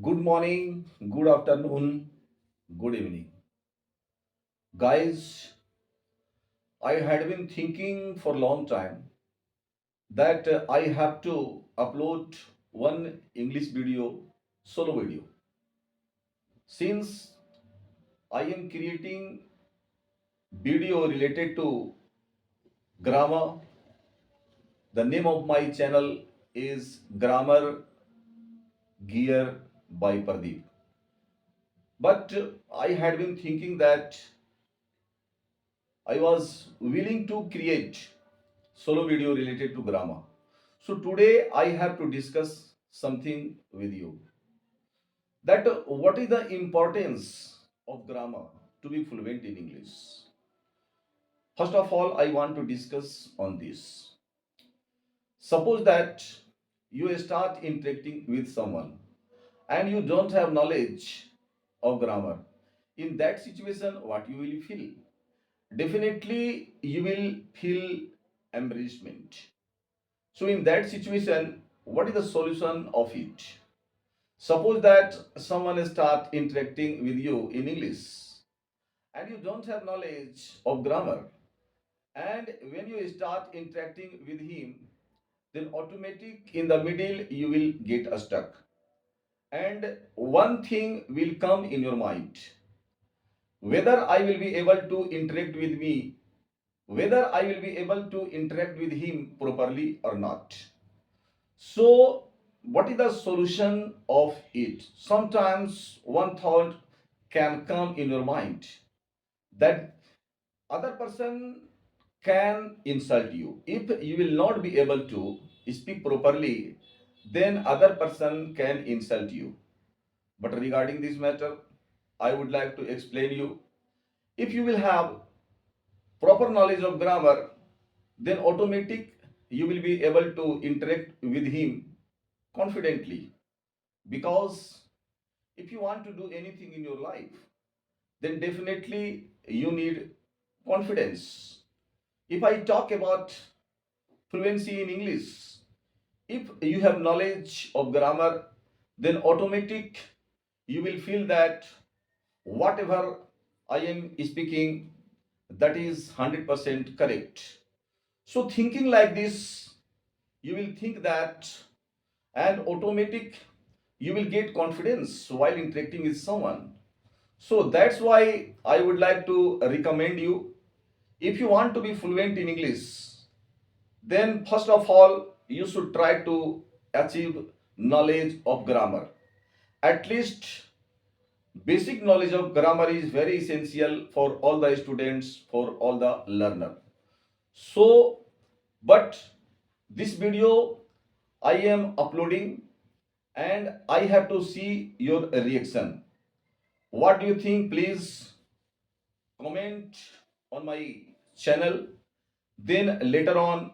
Good morning, good afternoon, good evening. Guys, I had been thinking for a long time that I have to upload one English video, solo video. Since I am creating video related to grammar, the name of my channel is Grammar Gear by Pradeep. But I had been thinking that I was willing to create solo video related to grammar. So today I have to discuss something with you that what is the importance of grammar to be fluent in English. First of all, I want to discuss on this. Suppose that you start interacting with someone and you don't have knowledge of grammar. In that situation, what you will feel? Definitely, you will feel embarrassment. So, in that situation, what is the solution of it? Suppose that someone start interacting with you in English and you don't have knowledge of grammar. And when you start interacting with him, then automatic in the middle you will get stuck. And one thing will come in your mind. Whether I will be able to interact with me, whether I will be able to interact with him properly or not. So, what is the solution of it? Sometimes one thought can come in your mind that other person can insult you. If you will not be able to speak properly, then other person can insult you. But regarding this matter, I would like to explain you. If you will have proper knowledge of grammar, then automatic you will be able to interact with him confidently. Because if you want to do anything in your life, then definitely you need confidence. If I talk about fluency in English, if you have knowledge of grammar, then automatic you will feel that whatever I am speaking, that is 100% correct. So thinking like this, you will think that, and automatic you will get confidence while interacting with someone. So that's why I would like to recommend you, if you want to be fluent in English, then first of all you should try to achieve knowledge of grammar. At least basic knowledge of grammar is very essential for all the students, for all the learner. So, but this video I am uploading and I have to see your reaction. What do you think? Please comment on my channel. Then later on,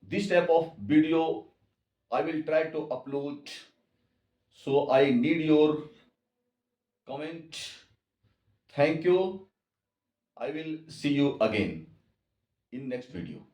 this type of video I will try to upload. So I need your comment. Thank you. I will see you again in next video.